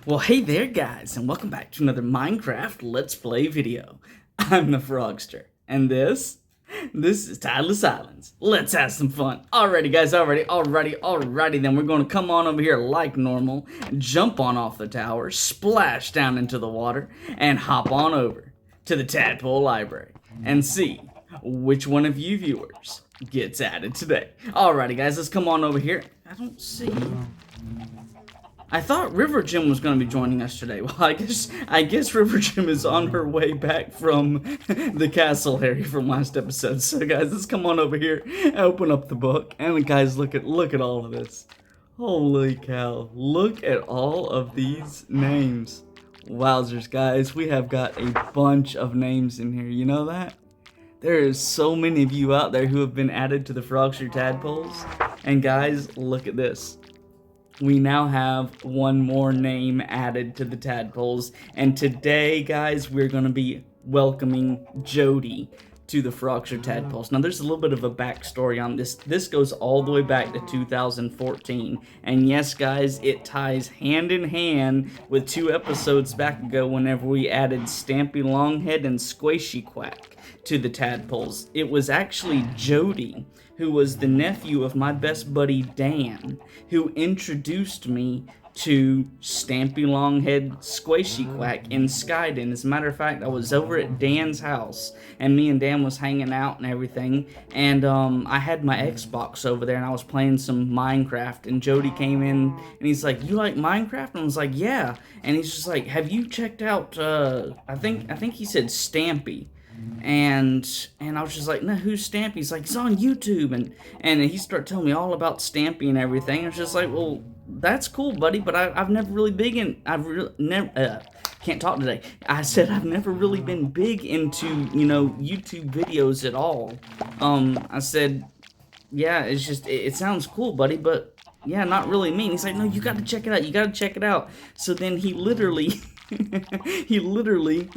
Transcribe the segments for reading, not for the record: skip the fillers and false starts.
Well, hey there guys, and welcome back to another Minecraft Let's Play video. I'm the Frogster, and this is Tadpole Islands. Let's have some fun. Alrighty guys, alrighty, then we're going to come on over here like normal, jump on off the tower, splash down into the water, and hop on over to the Tadpole Library, and see which one of you viewers gets added today. Alrighty guys, let's come on over here. I don't see... I thought River Gym was going to be joining us today. Well, I guess River Gym is on her way back from the castle area from last episode. So guys, let's come on over here, open up the book, and guys, look at all of this. Holy cow! Look at all of these names. Wowzers, guys, we have got a bunch of names in here. You know that? There is so many of you out there who have been added to the Frogster Tadpoles. And guys, look at this. We now have one more name added to the Tadpoles, and today, guys, we're going to be welcoming Jody to the Frogster Tadpoles. Now, there's a little bit of a backstory on this. This goes all the way back to 2014, and yes, guys, it ties hand in hand with 2 episodes back ago whenever we added Stampy Longhead and Squishy Quack to the Tadpoles. It was actually Jody, who was the nephew of my best buddy Dan, who introduced me to Stampy Longhead Squishy Quack in Skyden. As a matter of fact, I was over at Dan's house, and me and Dan was hanging out and everything, and I had my Xbox over there, and I was playing some Minecraft, and Jody came in, and he's like, "You like Minecraft?" And I was like, "Yeah." And he's just like, "Have you checked out, I think he said Stampy." And I was just like, "No, who's Stampy?" He's like, "He's on YouTube," and he started telling me all about Stampy and everything. I was just like, "Well, that's cool, buddy, but I've never really can't talk today." I said I've never really been big into, YouTube videos at all. I said, "Yeah, it's just, it sounds cool, buddy, but yeah, not really me." And he's like, "No, you gotta check it out, So then he literally,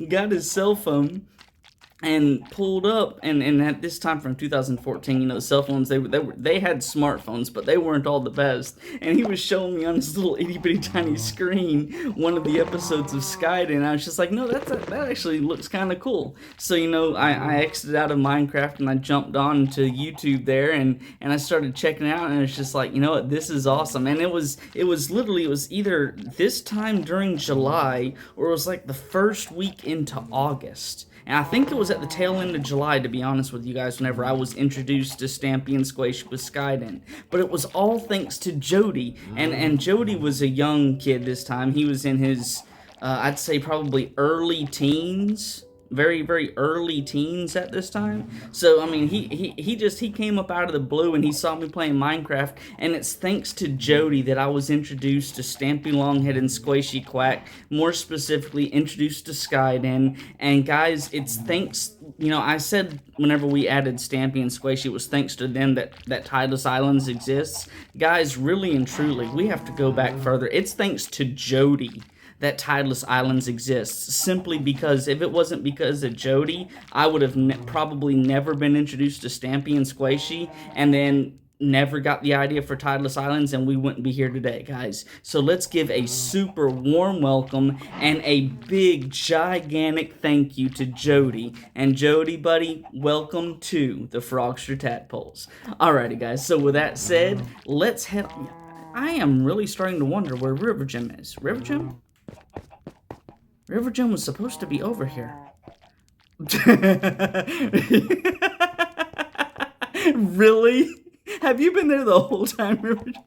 got his cell phone and pulled up, and at this time from 2014, the cell phones, they had smartphones, but they weren't all the best. And he was showing me on his little itty bitty tiny screen one of the episodes of Skyden, and I was just like, "No, that actually looks kind of cool." So I exited out of Minecraft and I jumped on to YouTube there, and I started checking it out, and it's just like, you know what, this is awesome. And it was either this time during July, or it was like the first week into August. And I think it was at the tail end of July, to be honest with you guys, whenever I was introduced to Stampy and Squish with Skyden. But it was all thanks to Jody. And Jody was a young kid this time. He was in his, I'd say probably early teens. Very, very early teens at this time. So, I mean, he came up out of the blue and he saw me playing Minecraft, and it's thanks to Jody that I was introduced to Stampy Longhead and Squishy Quack, more specifically introduced to Skyden. And guys, it's thanks, I said whenever we added Stampy and Squishy, it was thanks to them that Tadpole Islands exists. Guys, really and truly, we have to go back further. It's thanks to Jody that Tadpole Islands exists, simply because if it wasn't because of Jody, I would have probably never been introduced to Stampy and Squishy, and then never got the idea for Tadpole Islands, and we wouldn't be here today, guys. So let's give a super warm welcome and a big, gigantic thank you to Jody. And Jody, buddy, welcome to the Frogster Tadpoles. Alrighty, guys, so with that said, let's head... I am really starting to wonder where River Gym is. River Gym? River Gym was supposed to be over here. Really? Have you been there the whole time, River Gym?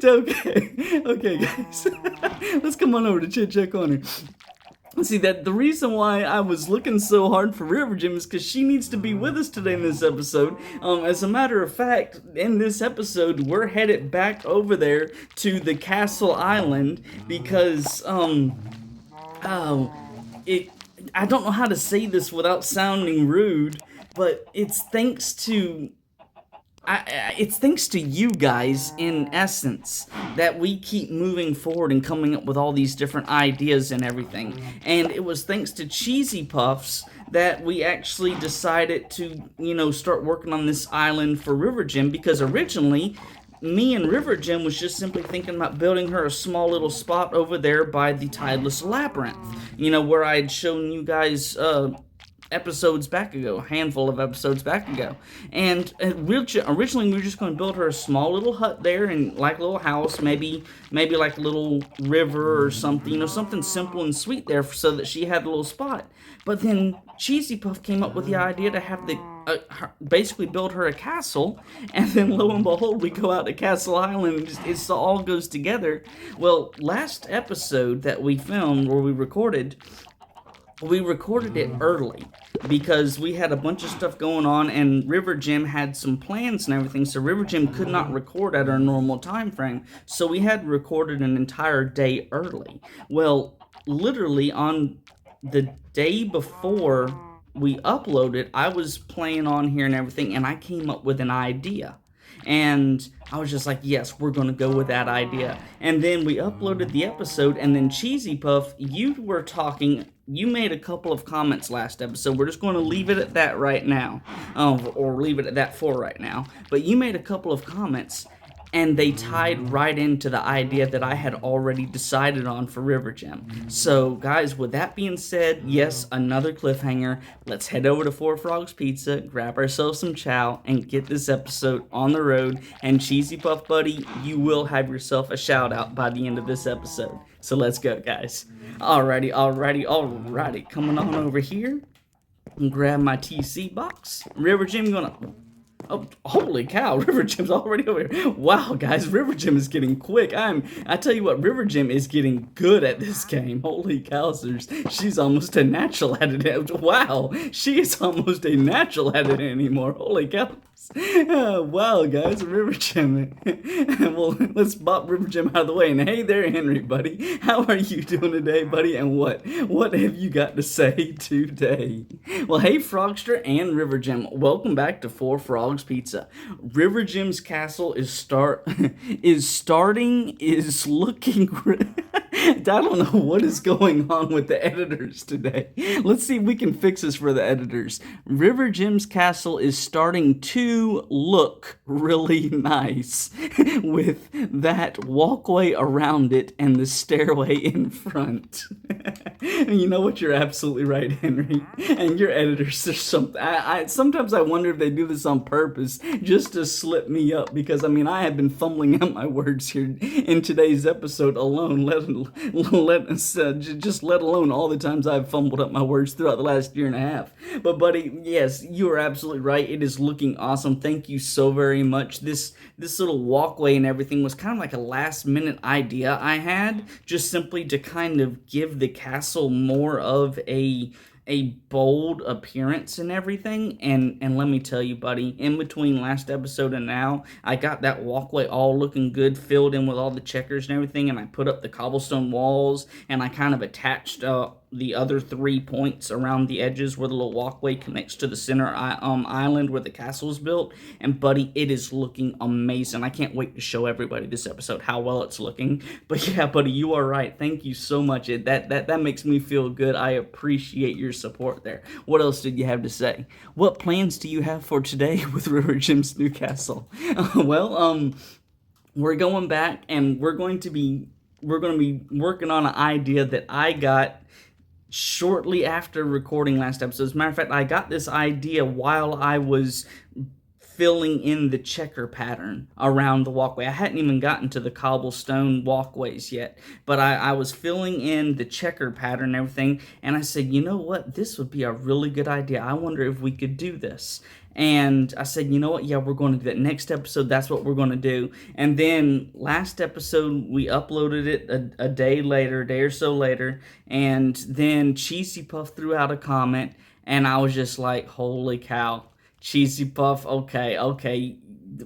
Okay, guys. Let's come on over to Chit check on her. See, that the reason why I was looking so hard for River Gym is because she needs to be with us today in this episode. As a matter of fact, in this episode, we're headed back over there to the Castle Island because, I don't know how to say this without sounding rude, but it's thanks to... it's thanks to you guys, in essence, that we keep moving forward and coming up with all these different ideas and everything. And it was thanks to Cheesy Puffs that we actually decided to, start working on this island for River Gym, because originally me and River Gem was just simply thinking about building her a small little spot over there by the Tideless Labyrinth. You know, where I had shown you guys episodes back ago, a handful of episodes back ago. And originally we were just going to build her a small little hut there, and like a little house, maybe like a little river or something, you know, something simple and sweet there so that she had a little spot. But then Cheesy Puff came up with the idea to have the basically build her a castle, and then lo and behold, we go out to Castle Island, and it all goes together. Well, last episode that we filmed, where we recorded it early because we had a bunch of stuff going on, and River Gem had some plans and everything, so River Gem could not record at our normal time frame, so we had recorded an entire day early. Well, literally on the day before we uploaded, I was playing on here and everything, and I came up with an idea. And I was just like, yes, we're going to go with that idea. And then we uploaded the episode, and then Cheesy Puff, you were talking, you made a couple of comments last episode. We're just going to leave it at that right now, or leave it at that for right now. But you made a couple of comments, and they tied right into the idea that I had already decided on for River Gem. So, guys, with that being said, yes, another cliffhanger. Let's head over to Four Frogs Pizza, grab ourselves some chow, and get this episode on the road. And Cheesy Puff Buddy, you will have yourself a shout out by the end of this episode. So let's go, guys. Alrighty. Coming on over here and grab my TC box. River Gem, you wanna... Oh, holy cow, River Gem's already over here. Wow, guys, River Gem is getting quick. I tell you what, River Gem is getting good at this game. Holy cowsers. She's almost a natural at it. Wow, she is almost a natural at it anymore. Holy cow. Wow, guys, River Gem. Well, let's bop River Gem out of the way. And hey there, Henry, buddy. How are you doing today, buddy? And what have you got to say today? Well, hey, Frogster and River Gem. Welcome back to Four Frogs Pizza. River Gem's castle is looking... I don't know what is going on with the editors today. Let's see if we can fix this for the editors. River Gem's castle is starting to look really nice with that walkway around it and the stairway in front. You know what? You're absolutely right, Henry. And your editors are something. Sometimes I wonder if they do this on purpose just to slip me up, because I mean I have been fumbling out my words here in today's episode alone, let alone all the times I've fumbled up my words throughout the last year and a half. But buddy, yes, you are absolutely right. It is looking awesome. Thank you so very much. This little walkway and everything was kind of like a last minute idea I had, just simply to kind of give the castle more of a bold appearance and everything, and let me tell you, buddy, in between last episode and now, I got that walkway all looking good, filled in with all the checkers and everything, and I put up the cobblestone walls, and I kind of attached the other 3 points around the edges where the little walkway connects to the center island where the castle is built. And buddy, it is looking amazing. I can't wait to show everybody this episode how well it's looking. But yeah, buddy, you are right. Thank you so much. That makes me feel good. I appreciate your support there. What else did you have to say? What plans do you have for today with River Gem's new castle? Well, we're going back, and we're going to be working on an idea that I got shortly after recording last episode. As a matter of fact, I got this idea while I was filling in the checker pattern around the walkway. I hadn't even gotten to the cobblestone walkways yet, but I was filling in the checker pattern and everything, and I said, you know what, this would be a really good idea. I wonder if we could do this. And I said, you know what, yeah, we're going to do that. Next episode, that's what we're going to do. And then last episode, we uploaded it a day or so later, and then Cheesy Puff threw out a comment, and I was just like, holy cow, Cheesy Puff, okay.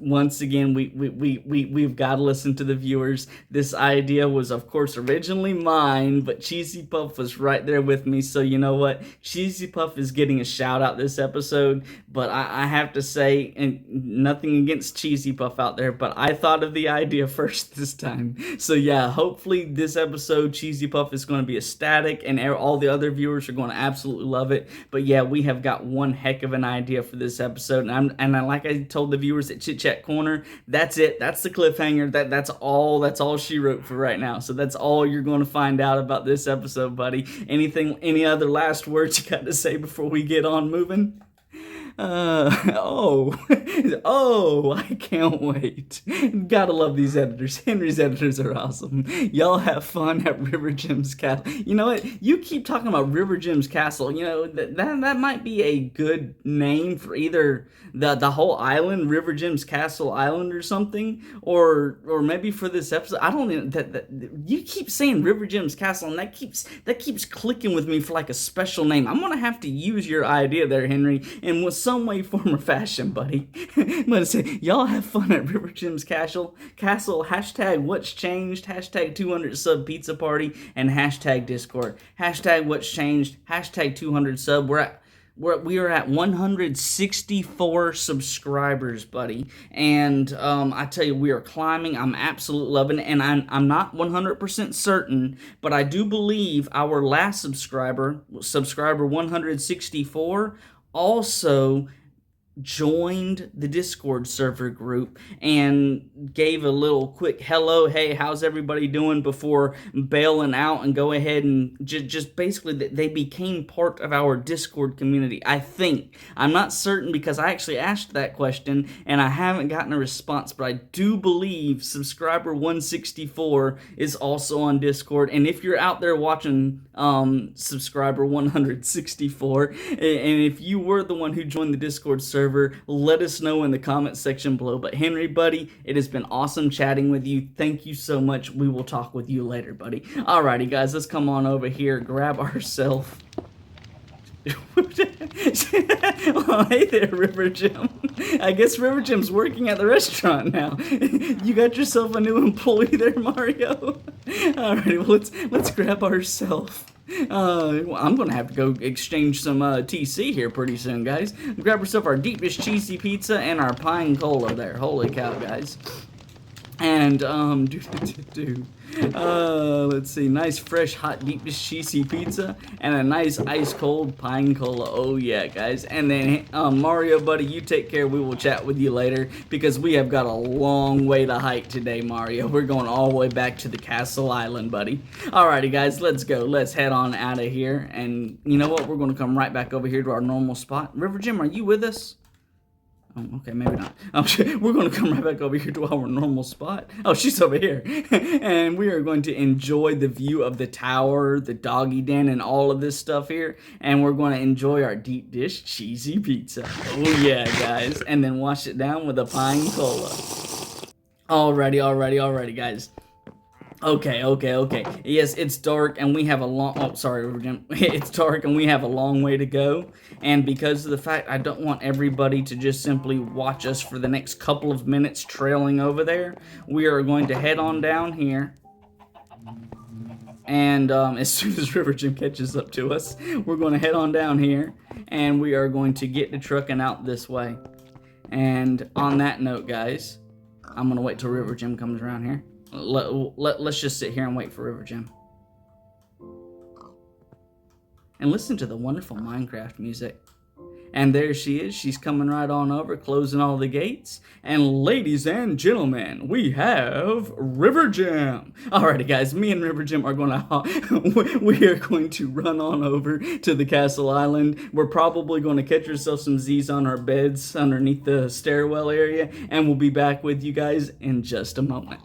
Once again, we've got to listen to the viewers. This idea was, of course, originally mine, but Cheesy Puff was right there with me. So you know what? Cheesy Puff is getting a shout out this episode, but I have to say, and nothing against Cheesy Puff out there, but I thought of the idea first this time. So yeah, hopefully this episode, Cheesy Puff is going to be ecstatic, and all the other viewers are going to absolutely love it. But yeah, we have got one heck of an idea for this episode, and like I told the viewers at Chit Chit Chat Corner. That's it. That's the cliffhanger. That's all she wrote for right now. So that's all you're going to find out about this episode, buddy. Any other last words you got to say before we get on moving? Oh, I can't wait. Gotta love these editors. Henry's editors are awesome. Y'all have fun at River Gems Castle. You know what? You keep talking about River Gems Castle. You know, that might be a good name for either the whole island, River Gems Castle Island or something, or maybe for this episode. I don't even, that you keep saying River Gems Castle, and that keeps clicking with me for like a special name. I'm gonna have to use your idea there, Henry, and with some way, form, or fashion, buddy. I'm gonna say, y'all have fun at River Gems Castle. Hashtag what's changed. Hashtag 200 sub pizza party, and hashtag Discord. Hashtag what's changed. Hashtag 200 sub. We are at 164 subscribers, buddy, and I tell you, we are climbing. I'm absolutely loving it, and I'm not 100% certain, but I do believe our last subscriber 164, also joined the Discord server group and gave a little quick hello, hey, how's everybody doing, before bailing out, and go ahead and just basically they became part of our Discord community. I think. I'm not certain because I actually asked that question and I haven't gotten a response, but I do believe subscriber 164 is also on Discord. And if you're out there watching subscriber 164, and if you were the one who joined the Discord server, let us know in the comment section below. But Henry, buddy, it has been awesome chatting with you. Thank you so much. We will talk with you later, buddy. Alrighty, guys, let's come on over here, grab ourselves. Well, hey there, River Gem. I guess River Gem's working at the restaurant now. You got yourself a new employee there, Mario. Alrighty, well, let's grab ourselves. I'm gonna have to go exchange some TC here pretty soon, guys. Grab ourselves our deep dish cheesy pizza and our pine cola there. Holy cow, guys. And let's see, nice fresh hot deep dish cheesy pizza and a nice ice cold pine cola. Oh yeah, guys. And then Mario, buddy, you take care. We will chat with you later because we have got a long way to hike today, Mario. We're going all the way back to the Castle Island, buddy. Alrighty, guys, let's go. Let's head on out of here. And you know what? We're going to come right back over here to our normal spot. River Gem, are you with us? Oh, okay, maybe not. We're going to come right back over here to our normal spot. Oh, she's over here. And we are going to enjoy the view of the tower, the doggy den, and all of this stuff here. And we're going to enjoy our deep dish cheesy pizza. Oh, yeah, guys. And then wash it down with a pine cola. Alrighty, guys. Okay. Yes, it's dark and we have a long... Oh, sorry, Jim. It's dark and we have a long way to go. And because of the fact I don't want everybody to just simply watch us for the next couple of minutes trailing over there, we are going to head on down here. And as soon as River Gem catches up to us, we're going to head on down here. And we are going to get to trucking out this way. And on that note, guys, I'm going to wait till River Gem comes around here. Let's just sit here and wait for River Gem. And listen to the wonderful Minecraft music. And there she is. She's coming right on over, closing all the gates. And ladies and gentlemen, we have River Gem. Alrighty, guys, me and River Gem are we are going to run on over to the Castle Island. We're probably going to catch ourselves some Z's on our beds underneath the stairwell area. And we'll be back with you guys in just a moment.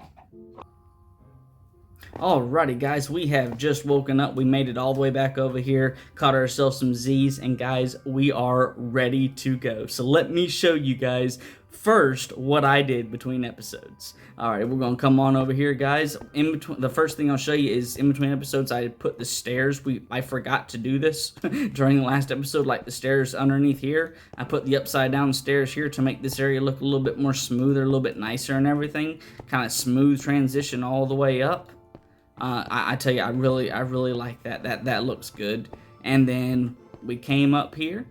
Alrighty, guys, we have just woken up. We made it all the way back over here, caught ourselves some Z's, and guys, we are ready to go. So let me show you guys first what I did between episodes. Alright, we're going to come on over here, guys. In between, the first thing I'll show you is in between episodes, I put the stairs. I forgot to do this during the last episode, like the stairs underneath here. I put the upside down stairs here to make this area look a little bit more smoother, a little bit nicer and everything. Kind of smooth transition all the way up. I tell you, I really like that. That looks good. And then we came up here,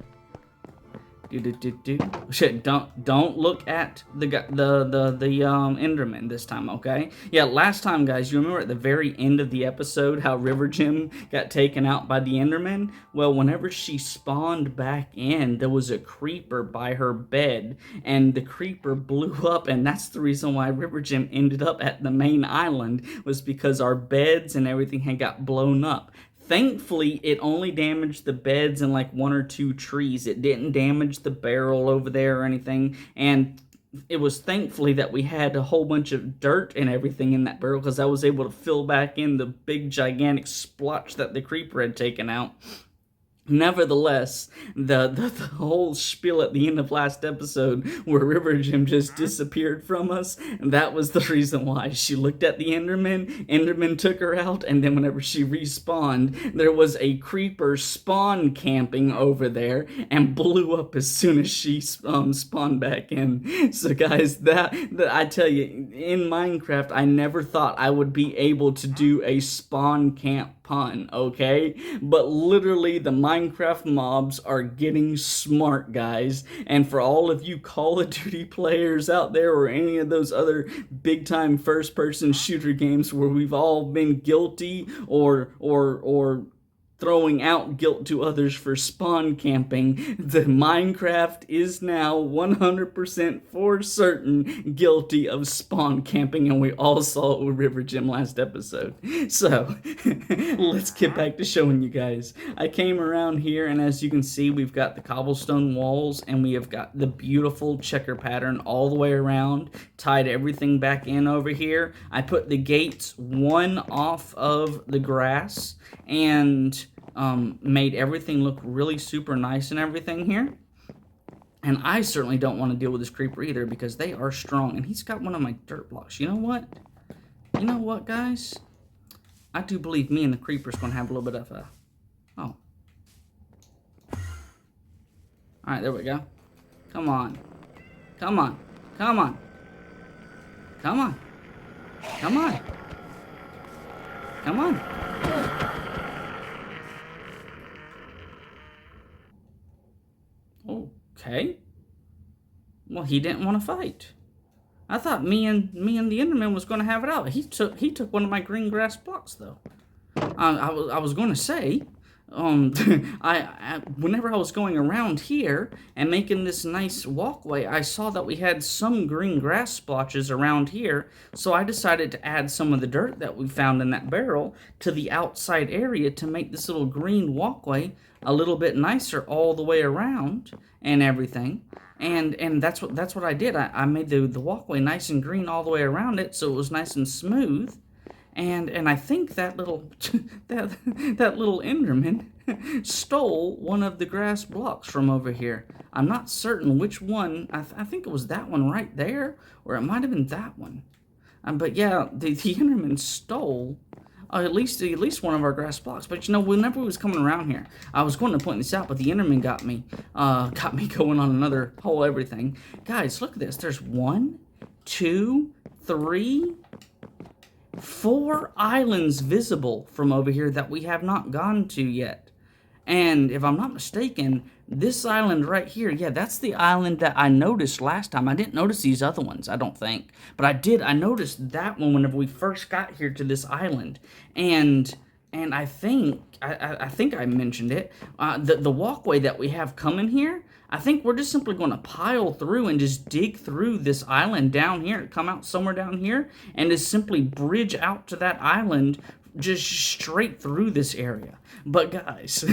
Shit, don't look at the Enderman this time, okay? Yeah, last time, guys, you remember at the very end of the episode how River Gem got taken out by the Enderman? Well, whenever she spawned back in, there was a creeper by her bed, and the creeper blew up, and that's the reason why River Gem ended up at the main island, was because our beds and everything had got blown up. Thankfully, it only damaged the beds and like 1 or 2 trees. It didn't damage the barrel over there or anything. And it was thankfully that we had a whole bunch of dirt and everything in that barrel, because I was able to fill back in the big gigantic splotch that the creeper had taken out. Nevertheless, the whole spiel at the end of last episode where River Gem just disappeared from us, that was the reason why. She looked at the Enderman took her out, and then whenever she respawned, there was a creeper spawn camping over there and blew up as soon as she spawned back in. So guys, that I tell you, in Minecraft, I never thought I would be able to do a spawn camp pun, okay? But literally, the Minecraft mobs are getting smart, guys. And for all of you Call of Duty players out there, or any of those other big-time first-person shooter games where we've all been guilty or throwing out guilt to others for spawn camping, the Minecraft is now 100% for certain guilty of spawn camping, and we all saw it with River Gem last episode. So, let's get back to showing you guys. I came around here, and as you can see, we've got the cobblestone walls, and we have got the beautiful checker pattern all the way around, tied everything back in over here. I put the gates one off of the grass, and made everything look really super nice and everything here. And I certainly don't want to deal with this creeper either, because they are strong. And he's got one of my dirt blocks. You know what? You know what, guys? I do believe me and the creeper's going to have a little bit of a... Oh. Alright, there we go. Come on. Come on. Come on. Come on. Come on. Come on. Okay. Well, he didn't want to fight. I thought me and the Enderman was going to have it out. He took one of my green grass blocks, though. I was going to say, whenever I was going around here and making this nice walkway, I saw that we had some green grass splotches around here, so I decided to add some of the dirt that we found in that barrel to the outside area to make this little green walkway a little bit nicer all the way around and everything. And that's what I did. I made the walkway nice and green all the way around it, so it was nice and smooth. And I think that little that little Enderman stole one of the grass blocks from over here. I'm not certain which one. I think it was that one right there, or it might have been that one. But yeah, the Enderman stole at least one of our grass blocks. But you know, whenever we was coming around here, I was going to point this out, but the Enderman got me going on another whole everything. Guys, look at this. There's 1, 2, 3, 4 islands visible from over here that we have not gone to yet. And if I'm not mistaken, this island right here, yeah, that's the island that I noticed last time. I didn't notice these other ones, I don't think. But I noticed that one whenever we first got here to this island. And I think I mentioned it. The walkway that we have coming here, I think we're just simply going to pile through and just dig through this island down here, come out somewhere down here, and just simply bridge out to that island just straight through this area. But guys,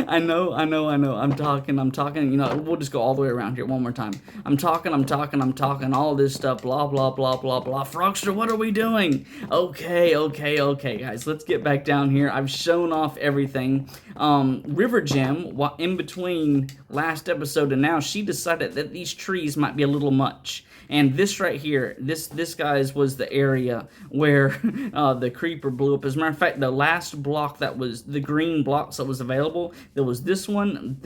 I know, I'm talking, you know, we'll just go all the way around here one more time. I'm talking, all this stuff, blah, blah, blah, blah, blah. Frogster, what are we doing? Okay, guys, let's get back down here. I've shown off everything. River Gem, in between last episode and now, she decided that these trees might be a little much. And this right here, this guys was the area where the creeper blew up. As a matter of fact, the last block that was the green blocks that was available, there was this one,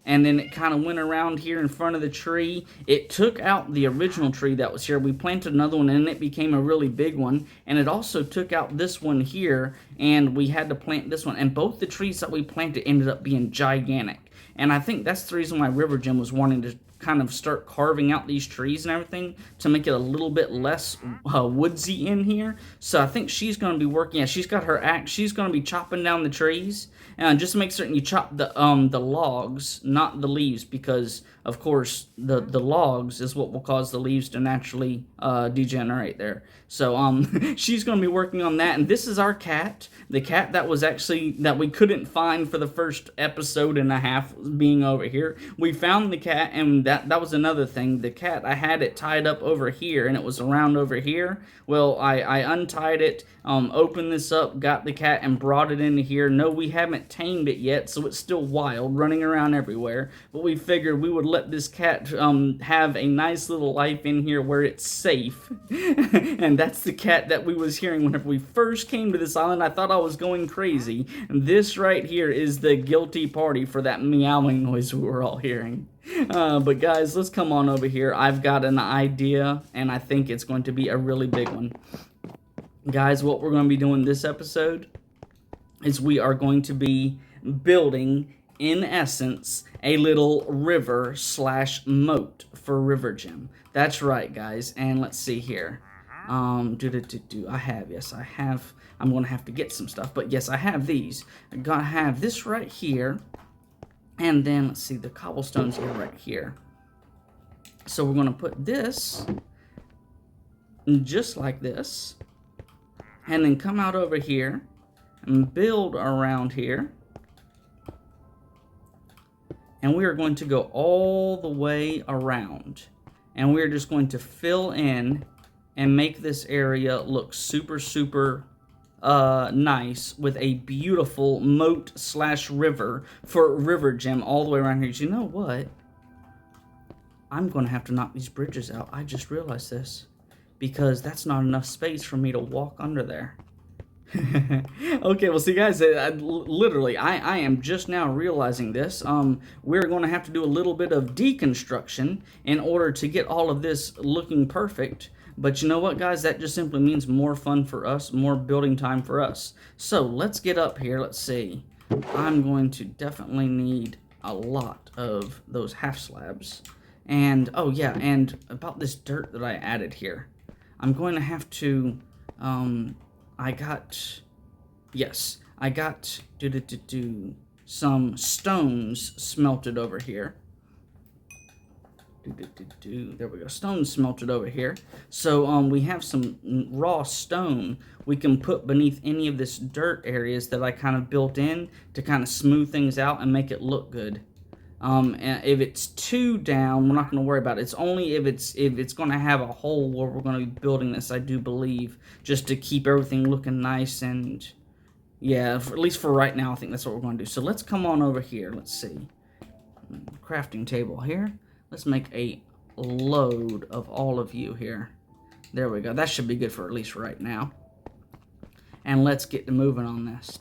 and then it kind of went around here in front of the tree. It took out the original tree that was here. We planted another one, and it became a really big one. And it also took out this one here, and we had to plant this one. And both the trees that we planted ended up being gigantic. And I think that's the reason why River Gem was wanting to kind of start carving out these trees and everything to make it a little bit less woodsy in here. So I think she's going to be working. Yeah, she's got her axe. She's going to be chopping down the trees, and just make certain you chop the logs, not the leaves, because of course the logs is what will cause the leaves to naturally degenerate there. So she's going to be working on that. And this is our cat, the cat that was actually that we couldn't find for the first episode and a half being over here. We found the cat, and that was another thing. The cat, I had it tied up over here, and it was around over here. Well, I untied it, opened this up, got the cat, and brought it into here. No, we haven't tamed it yet, so it's still wild, running around everywhere. But we figured we would let this cat have a nice little life in here where it's safe. And that's the cat that we was hearing whenever we first came to this island. I thought I was going crazy. And this right here is the guilty party for that meowing noise we were all hearing. But guys, let's come on over here. I've got an idea, and I think it's going to be a really big one. Guys, what we're going to be doing this episode is we are going to be building, in essence, a little river / moat for River Gem. That's right, guys. And let's see here. I have. I'm going to have to get some stuff, but yes, I have these. I gotta have this right here. And then, let's see, the cobblestones are right here. So we're going to put this just like this. And then come out over here and build around here. And we are going to go all the way around. And we're just going to fill in and make this area look super, super nice with a beautiful moat / river for River Gem all the way around here. You know what? I'm going to have to knock these bridges out. I just realized this, because that's not enough space for me to walk under there. Okay, well, see, guys, literally, I am just now realizing this. We're going to have to do a little bit of deconstruction in order to get all of this looking perfect. But you know what, guys? That just simply means more fun for us, more building time for us. So let's get up here. Let's see. I'm going to definitely need a lot of those half slabs. And, oh yeah, and about this dirt that I added here. I'm going to have to, I got some stones smelted over here. There we go, stone smelted over here. So we have some raw stone we can put beneath any of this dirt areas that I kind of built in to kind of smooth things out and make it look good. And if it's too down, we're not going to worry about it. It's only if it's going to have a hole where we're going to be building this, I do believe, just to keep everything looking nice. And yeah, at least for right now, I think that's what we're going to do. So let's come on over here. Let's see, crafting table here. Let's make a load of all of you here. There we go. That should be good for at least right now. And let's get to moving on this.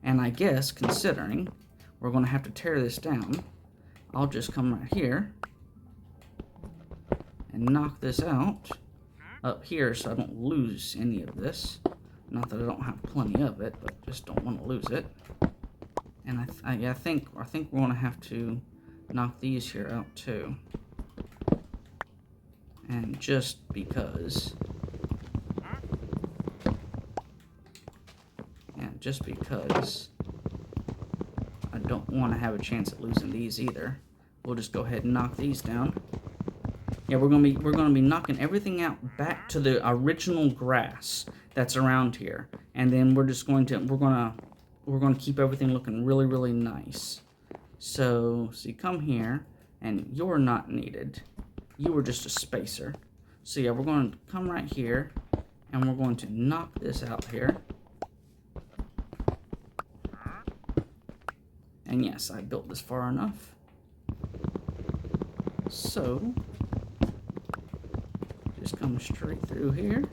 And I guess, considering we're going to have to tear this down, I'll just come right here and knock this out up here so I don't lose any of this. Not that I don't have plenty of it, but just don't want to lose it. And I think we're going to have to knock these here out too. And just because, I don't want to have a chance at losing these either, we'll just go ahead and knock these down. Yeah, we're gonna be knocking everything out back to the original grass that's around here, and then we're gonna keep everything looking really, really nice. So you come here, and you're not needed. You were just a spacer. So yeah, we're going to come right here, and we're going to knock this out here. And yes, I built this far enough. So just come straight through here.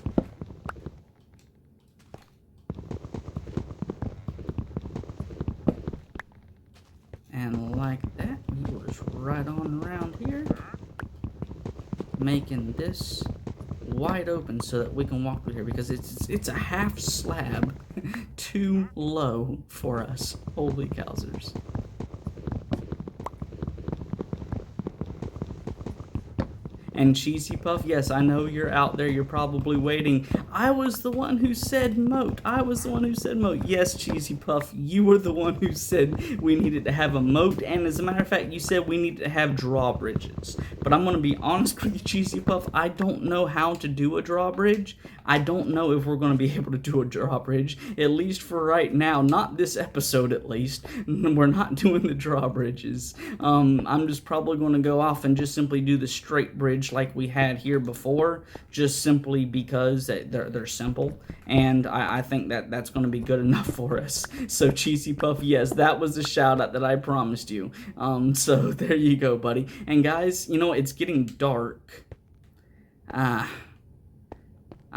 And like that, we will just right on around here, making this wide open so that we can walk through here, because it's a half slab too low for us. Holy cowsers. And Cheesy Puff, yes, I know you're out there, you're probably waiting. I was the one who said moat. Yes, Cheesy Puff, you were the one who said we needed to have a moat, and as a matter of fact, you said we needed to have drawbridges. But I'm going to be honest with you, Cheesy Puff, I don't know how to do a drawbridge. I don't know if we're going to be able to do a drawbridge, at least for right now. Not this episode, at least. We're not doing the drawbridges. I'm just probably going to go off and just simply do the straight bridge like we had here before, just simply because they're simple, and I think that's going to be good enough for us. So Cheesy Puff, yes, that was the shout out that I promised you. So there you go, buddy. And guys, you know, it's getting dark.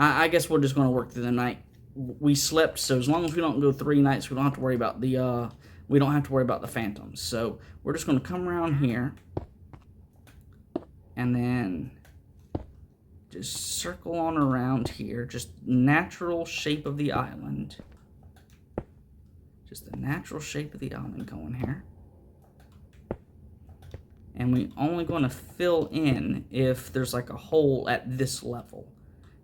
I guess we're just going to work through the night. We slept, so as long as we don't go 3 nights, we don't have to worry about the phantoms. So we're just going to come around here and then just circle on around here. Just natural shape of the island. Just the natural shape of the island going here. And we're only going to fill in if there's like a hole at this level,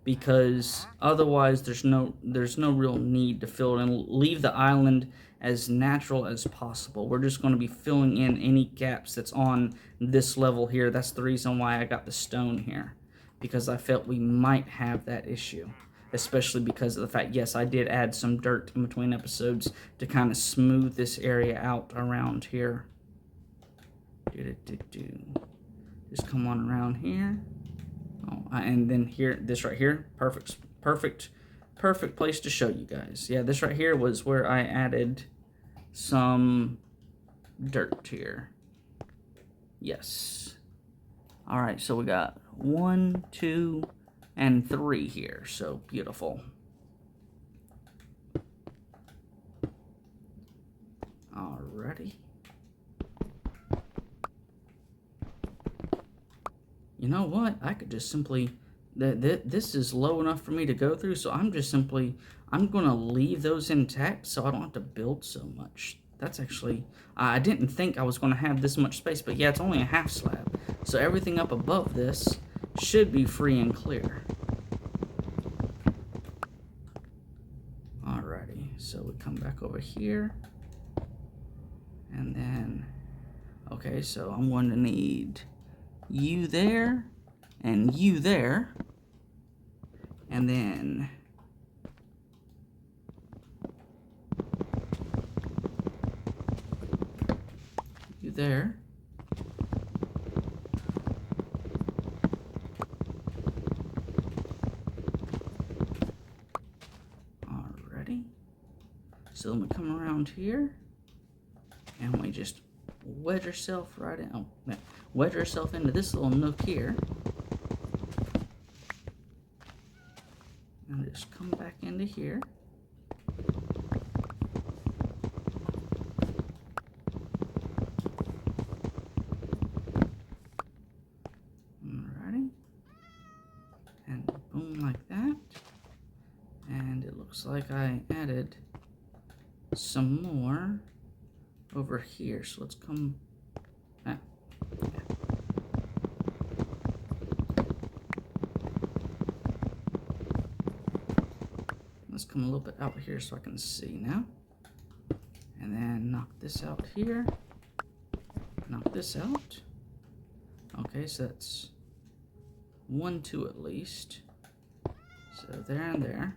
because otherwise there's no real need to fill it in. Leave the island as natural as possible. We're just going to be filling in any gaps that's on this level here. That's the reason why I got the stone here, because I felt we might have that issue, especially because of the fact, yes, I did add some dirt in between episodes to kind of smooth this area out around here. Just come on around here. Oh, and then here, this right here, perfect place to show you guys. Yeah, this right here was where I added some dirt here. Yes. All right, so we got 1, 2, and 3 here. So beautiful. Alrighty. You know what? I could just simply, this is low enough for me to go through, so I'm going to leave those intact so I don't have to build so much. That's actually, I didn't think I was going to have this much space, but yeah, it's only a half slab. So everything up above this should be free and clear. Alrighty, so we come back over here. And then, okay, so I'm going to need you there, and you there, and then you there, alrighty. So then we come around here, and we just wedge yourself right in. Oh, yeah. Wedge yourself into this little nook here. And just come back into here. Alrighty. And boom, like that. And it looks like I added some more over here. So let's come. Let's come a little bit out here so I can see now. And then knock this out here. Knock this out. Okay, so that's 1, 2 at least. So there and there.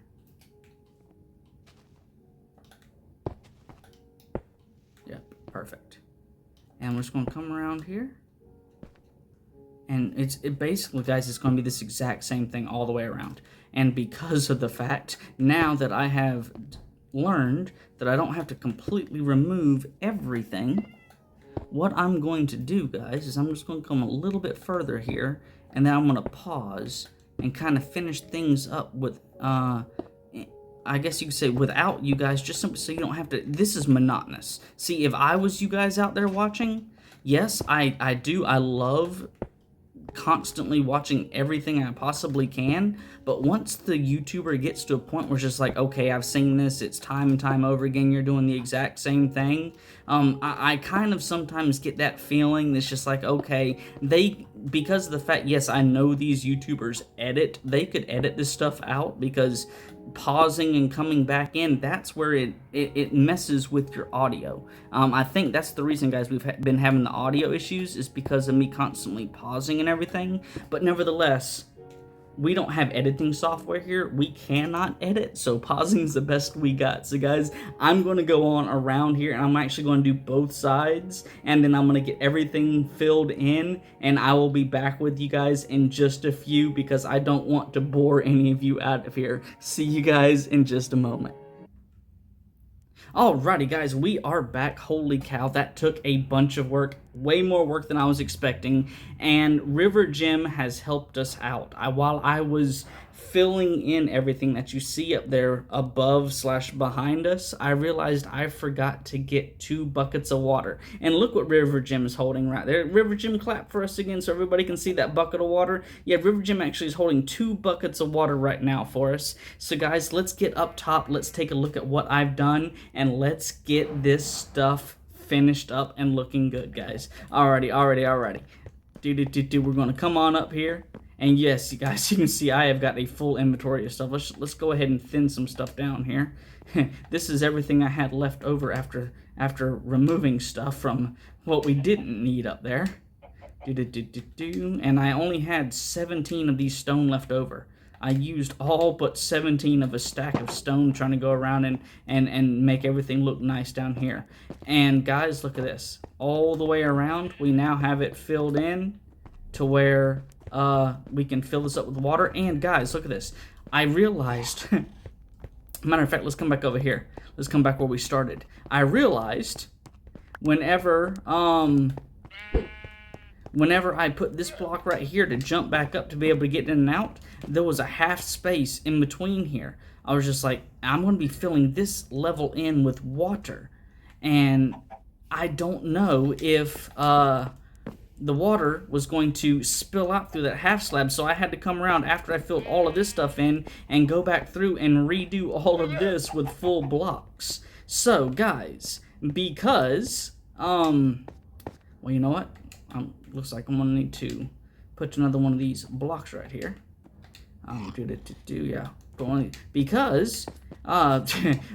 Yep, perfect. And we're just going to come around here. And it basically, guys, it's going to be this exact same thing all the way around. And because of the fact, now that I have learned that I don't have to completely remove everything, what I'm going to do, guys, is I'm just going to come a little bit further here, and then I'm going to pause and kind of finish things up with, I guess you could say without you guys, just simply so you don't have to, this is monotonous. See, if I was you guys out there watching, yes, I love constantly watching everything I possibly can, but once the YouTuber gets to a point where it's just like, okay, I've seen this, it's time and time over again, you're doing the exact same thing, I kind of sometimes get that feeling that's just like, okay, they because of the fact, yes, I know these YouTubers edit, they could edit this stuff out, because pausing and coming back in, that's where it messes with your audio. I think that's the reason, guys, we've been having the audio issues, is because of me constantly pausing and everything. But nevertheless, we don't have editing software here. We cannot edit, so pausing is the best we got. So guys, I'm going to go on around here, and I'm actually going to do both sides, and then I'm going to get everything filled in, and I will be back with you guys in just a few, because I don't want to bore any of you out of here. See you guys in just a moment. Alrighty guys, we are back. Holy cow, that took a bunch of work, way more work than I was expecting, and River Gym has helped us out. While I was filling in everything that you see up there above / behind us, I realized I forgot to get 2 buckets of water. And look what River Gym is holding right there. River Gym, clap for us again so everybody can see that bucket of water. Yeah, River Gym actually is holding 2 buckets of water right now for us. So guys, let's get up top. Let's take a look at what I've done, and let's get this stuff finished up and looking good, guys. Alrighty. We're gonna come on up here. And yes, you guys, you can see I have got a full inventory of stuff. Let's go ahead and thin some stuff down here. This is everything I had left over after removing stuff from what we didn't need up there. And I only had 17 of these stone left over. I used all but 17 of a stack of stone, trying to go around and make everything look nice down here. And guys, look at this. All the way around, we now have it filled in to where we can fill this up with water. And guys, look at this. I realized, matter of fact, let's come back over here. Let's come back where we started. I realized whenever I put this block right here to jump back up to be able to get in and out, there was a half space in between here. I was just like, I'm going to be filling this level in with water, and I don't know if the water was going to spill out through that half slab, so I had to come around after I filled all of this stuff in and go back through and redo all of this with full blocks. So guys, because well, you know what, looks like I'm gonna need to put another one of these blocks right here. Because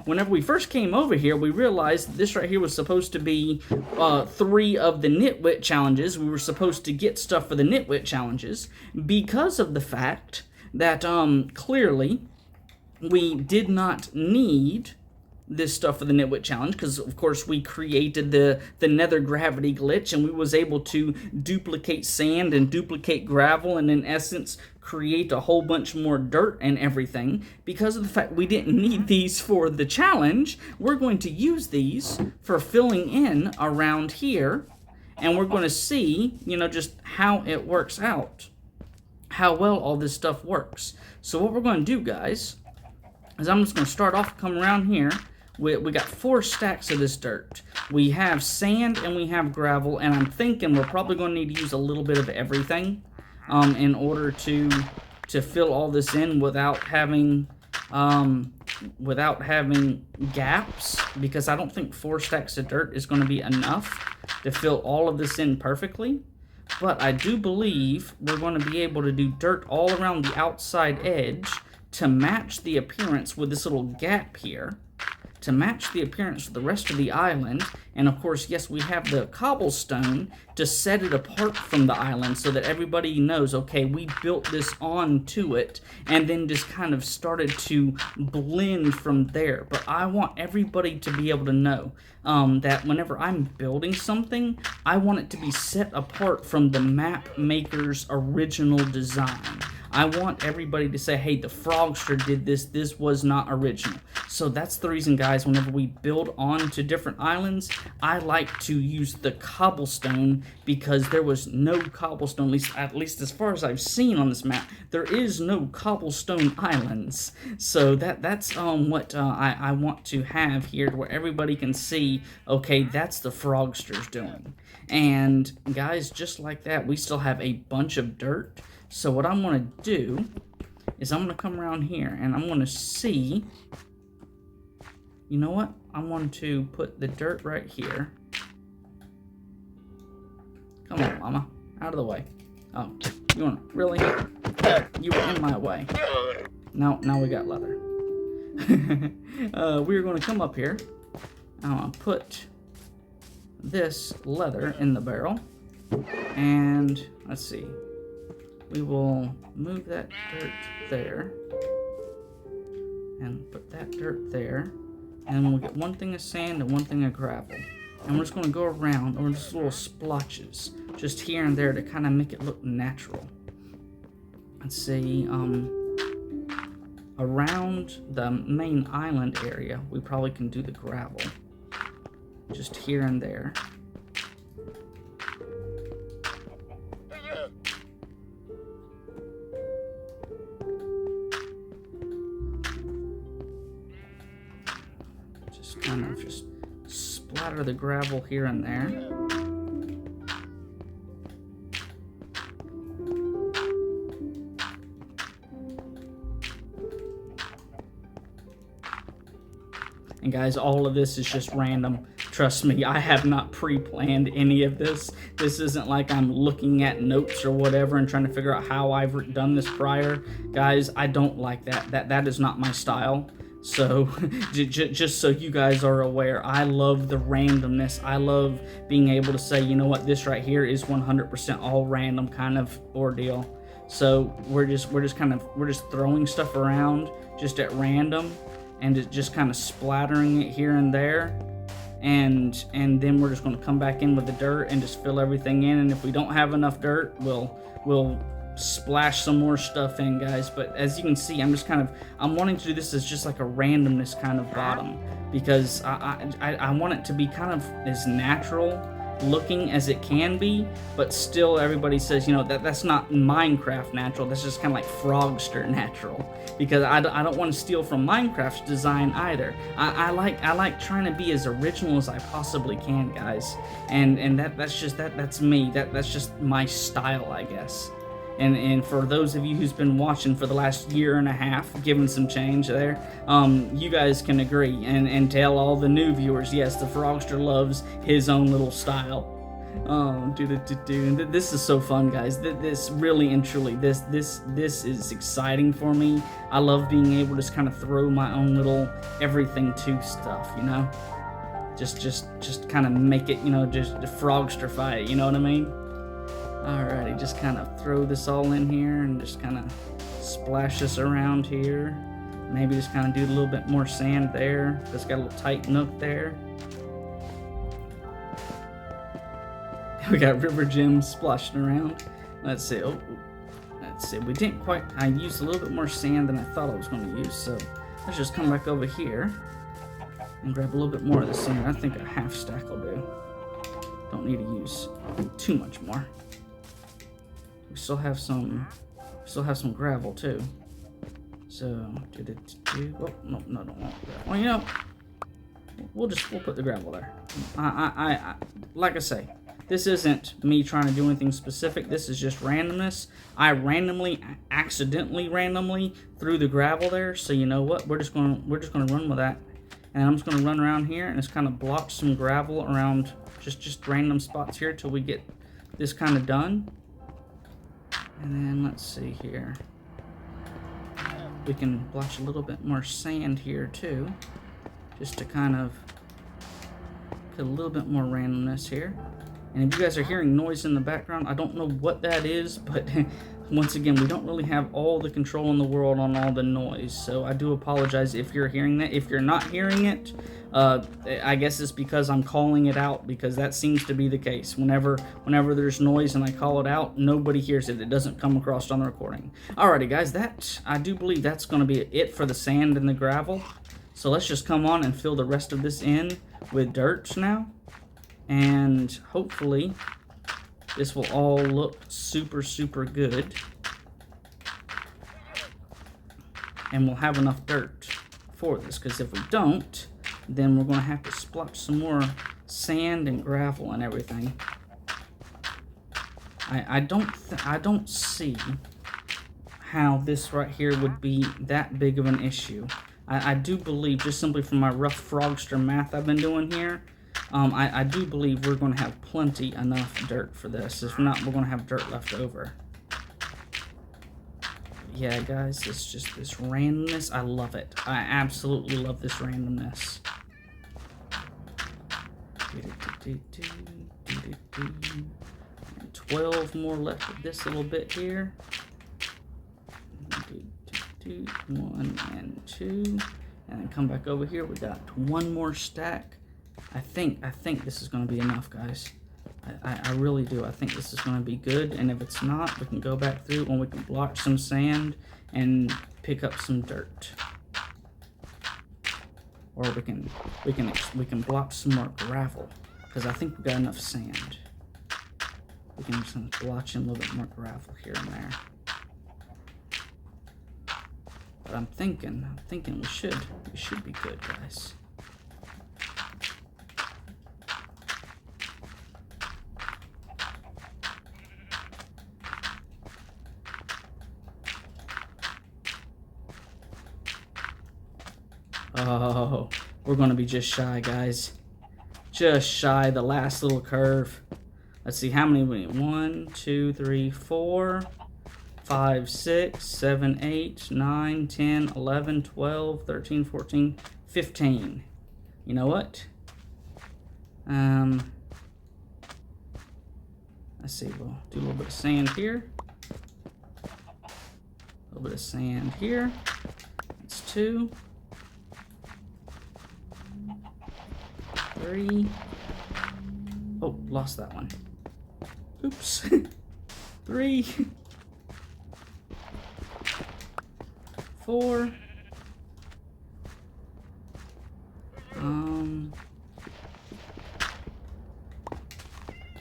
whenever we first came over here, we realized this right here was supposed to be 3 of the nitwit challenges. We were supposed to get stuff for the nitwit challenges, because of the fact that clearly we did not need this stuff for the nitwit challenge, because of course we created the nether gravity glitch, and we was able to duplicate sand and duplicate gravel, and in essence create a whole bunch more dirt and everything. Because of the fact we didn't need these for the challenge, we're going to use these for filling in around here, and we're going to see, you know, just how it works out, how well all this stuff works. So what we're going to do, guys, is I'm just going to start off, come around here. We got 4 stacks of this dirt. We have sand and we have gravel, and I'm thinking we're probably going to need to use a little bit of everything in order to fill all this in without having gaps, because I don't think 4 stacks of dirt is going to be enough to fill all of this in perfectly. But I do believe we're going to be able to do dirt all around the outside edge to match the appearance with this little gap here, to match the appearance of the rest of the island. And of course, yes, we have the cobblestone to set it apart from the island so that everybody knows, okay, we built this onto it, and then just kind of started to blend from there. But I want everybody to be able to know that whenever I'm building something, I want it to be set apart from the map maker's original design. I want everybody to say, hey, the Frogster did this. This was not original. So that's the reason, guys, whenever we build onto different islands, I like to use the cobblestone, because there was no cobblestone, at least as far as I've seen on this map, there is no cobblestone islands. So that's what I want to have here, where everybody can see, okay, that's the Frogster's doing. And guys, just like that, we still have a bunch of dirt. So what I'm going to do is I'm going to come around here and I'm going to see, you know what? I want to put the dirt right here. Come on, Mama. Out of the way. Oh, you want to really? You were in my way. Now we got leather. We're going to come up here. I'm going to put this leather in the barrel. And let's see. We will move that dirt there. And put that dirt there. And we'll get one thing of sand and one thing of gravel. And we're just going to go around, or just little splotches, just here and there to kind of make it look natural. Let's see, around the main island area, we probably can do the gravel. Just here and there. Just kind of just splatter the gravel here and there. And guys, all of this is just random. Trust me, I have not pre-planned any of this. This isn't like I'm looking at notes or whatever and trying to figure out how I've done this prior. Guys, I don't like that. That is not my style. So, just so you guys are aware, I love the randomness. I love being able to say, you know what, this right here is 100% all random kind of ordeal. So we're just throwing stuff around just at random, and just kind of splattering it here and there, and then we're just going to come back in with the dirt and just fill everything in. And if we don't have enough dirt, we'll splash some more stuff in, guys. But as you can see, I'm wanting to do this as just like a randomness kind of bottom, because I want it to be kind of as natural looking as it can be, but still everybody says, you know, that's not Minecraft natural, that's just kind of like Frogster natural, because I don't want to steal from Minecraft's design either. I like trying to be as original as I possibly can, guys, and that's me, that's just my style, I guess. And for those of you who's been watching for the last year and a half, given some change there, you guys can agree and tell all the new viewers, yes, the Frogster loves his own little style. This is so fun, guys. This really and truly, this is exciting for me. I love being able to just kind of throw my own little everything to stuff, you know? Just kind of make it, you know, just Frogsterify it, you know what I mean? Alrighty, just kind of throw this all in here and just kind of splash this around here. Maybe just kind of do a little bit more sand there. It's got a little tight nook there. We got river gems splashing around. Let's see. Let's see. We didn't quite. I used a little bit more sand than I thought I was going to use. So let's just come back over here and grab a little bit more of the sand. I think a half stack will do. Don't need to use too much more. We still have some gravel too. So, oh, no, don't want that. Well, you know, we'll put the gravel there. Like I say, this isn't me trying to do anything specific. This is just randomness. I accidentally randomly threw the gravel there. So you know what? We're just gonna run with that. And I'm just gonna run around here and just kind of blotch some gravel around just random spots here till we get this kind of done. And then let's see here. We can blotch a little bit more sand here too, just to kind of put a little bit more randomness here. And if you guys are hearing noise in the background, I don't know what that is, but once again, we don't really have all the control in the world on all the noise, so I do apologize if you're hearing that. If you're not hearing it, I guess it's because I'm calling it out, because that seems to be the case. Whenever there's noise and I call it out, nobody hears it. It doesn't come across on the recording. Alrighty, guys, I do believe that's going to be it for the sand and the gravel. So let's just come on and fill the rest of this in with dirt now, and hopefully this will all look super, super good. And we'll have enough dirt for this, because if we don't, then we're going to have to splotch some more sand and gravel and everything. I don't see how this right here would be that big of an issue. I do believe, just simply from my rough Frogster math I've been doing here, I do believe we're going to have plenty enough dirt for this. If not, we're going to have dirt left over. yeah, guys, it's just this randomness. I love it. I absolutely love this randomness. 12 more left of this little bit here. 1 and 2, and then come back over here. We got one more stack. I think this is going to be enough, guys. I really do. I think this is going to be good, and if it's not, we can go back through and we can block some sand and pick up some dirt, or we can block some more gravel, because I think we got enough sand. We can just blotch in a little bit more gravel here and there. But I'm thinking we should be good, guys. Oh, we're gonna be just shy, guys. Just shy the last little curve. Let's see how many we need. 1, 2, 3, 4, 5, 6, 7, 8, 9, 10, 11, 12, 13, 14, 15. You know what? Let's see, we'll do a little bit of sand here. A little bit of sand here. That's 2. 3. Oh, lost that one. Oops. 3. 4.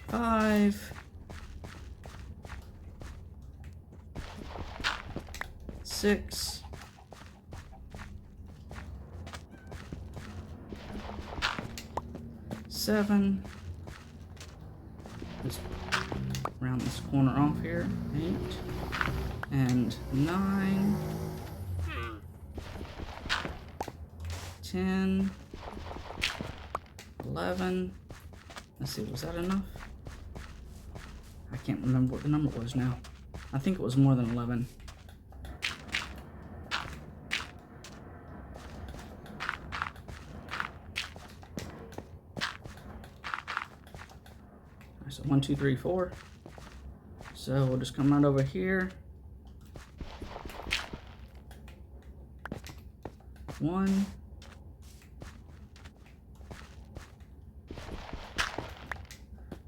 5. 6. 7. Just round this corner off here. 8 and 9. 10. 11. Let's see, was that enough? I can't remember what the number was now. I think it was more than 11. So 1, 2, 3, 4. So we'll just come right over here. 1.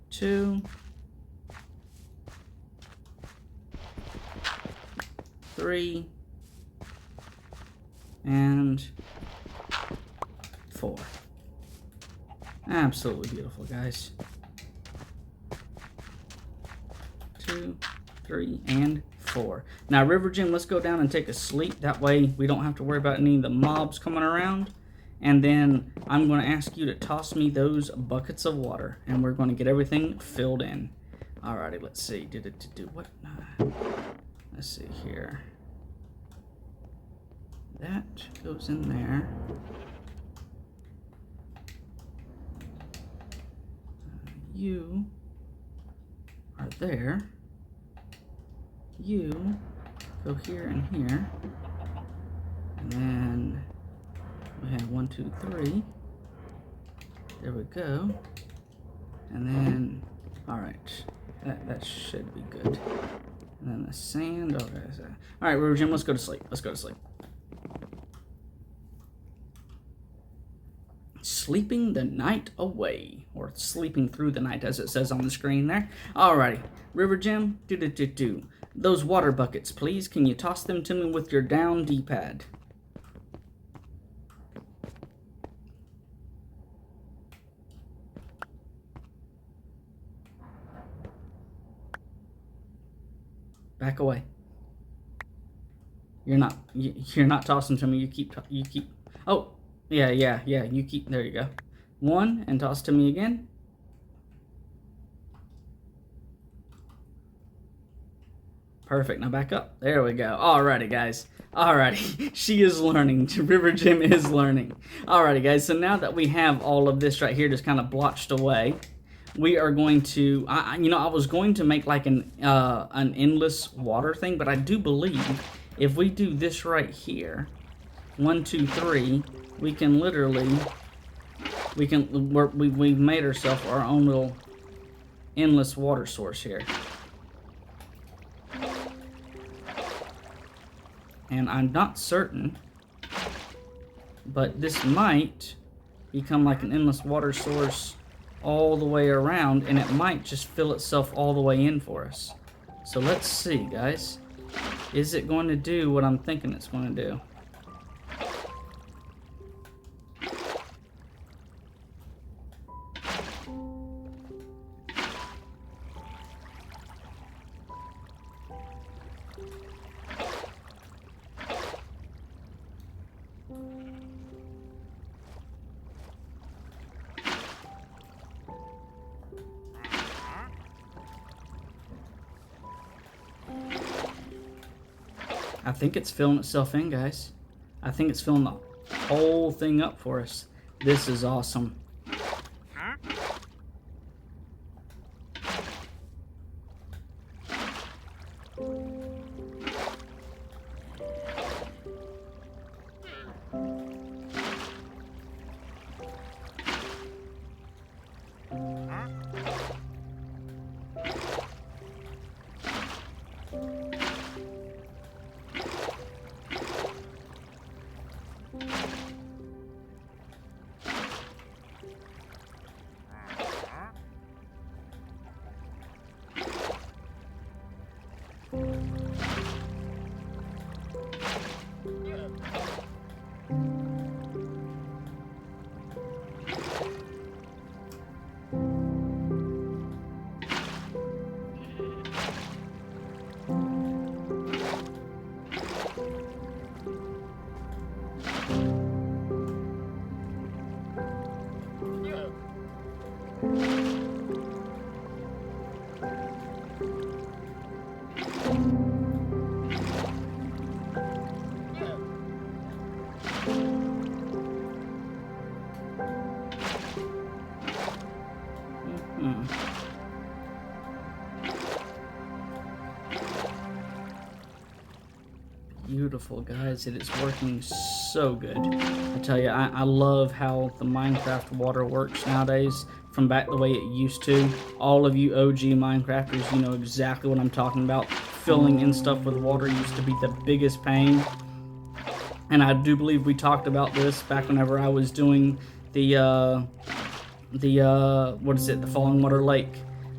2. 3. And 4. Absolutely beautiful, guys. 2, 3, and 4. Now, River Gym, let's go down and take a sleep. That way, we don't have to worry about any of the mobs coming around. And then I'm going to ask you to toss me those buckets of water, and we're going to get everything filled in. Alrighty, let's see. What? Let's see here. That goes in there. You are there. You go here and here. And then we have 1, 2, 3. There we go. And then, all right, that should be good. And then the sand. Okay. All right, River Gym, let's go to sleep. Let's go to sleep. Sleeping the night away, or sleeping through the night, as it says on the screen there. Alrighty, River Gym, those water buckets, please. Can you toss them to me with your down D-pad? Back away. You're not tossing to me. You keep. Oh. Yeah, you keep, there you go. 1, and toss to me again. Perfect, now back up. There we go. Alrighty, guys. Alrighty, she is learning. River Gym is learning. Alrighty, guys, so now that we have all of this right here just kind of blotched away, we are going to, I was going to make like an endless water thing, but I do believe if we do this right here, 1, 2, 3, we can literally, we've made ourselves our own little endless water source here. And I'm not certain, but this might become like an endless water source all the way around, and it might just fill itself all the way in for us. So let's see, guys. Is it going to do what I'm thinking it's going to do? I think it's filling itself in, guys. I think it's filling the whole thing up for us. This is awesome. Beautiful, guys. It is working so good. I tell you, I love how the Minecraft water works nowadays from back the way it used to. All of you OG Minecrafters, you know exactly what I'm talking about. Filling in stuff with water used to be the biggest pain. And I do believe we talked about this back whenever I was doing the what is it, the Falling Water Lake.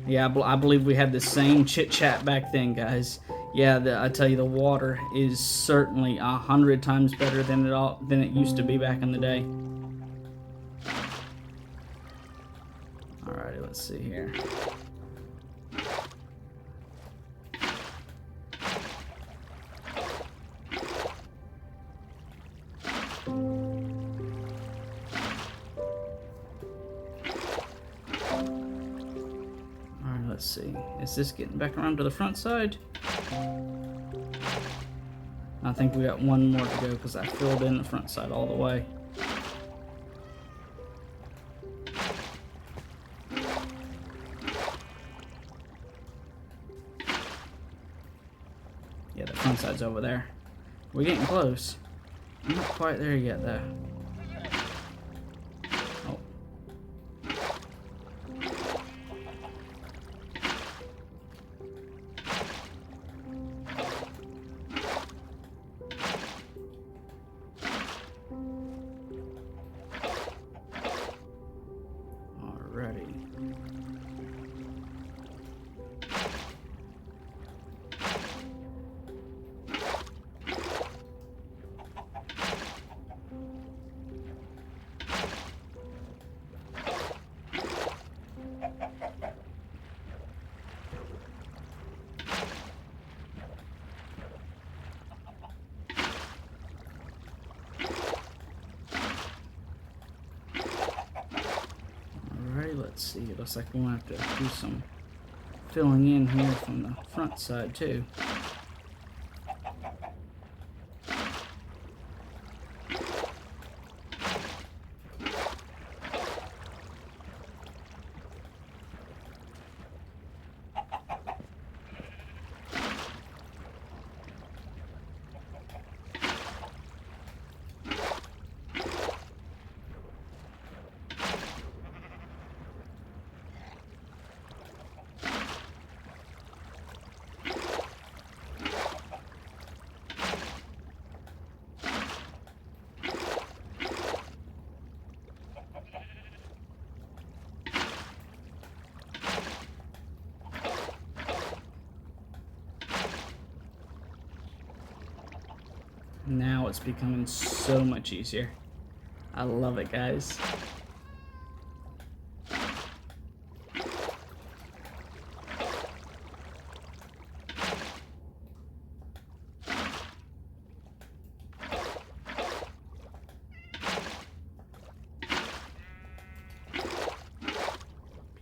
Yeah, I believe we had the same chit chat back then, guys. Yeah, I tell you, the water is certainly 100 times better than it used to be back in the day. Alrighty, let's see here. Alright, let's see. Is this getting back around to the front side? I think we got one more to go because I filled in the front side all the way. Yeah, the front side's over there. We're getting close. I'm not quite there yet, though. Oh. Alrighty. Let's see, it looks like we're going to have to do some filling in here from the front side too. Now it's becoming so much easier. I love it, guys.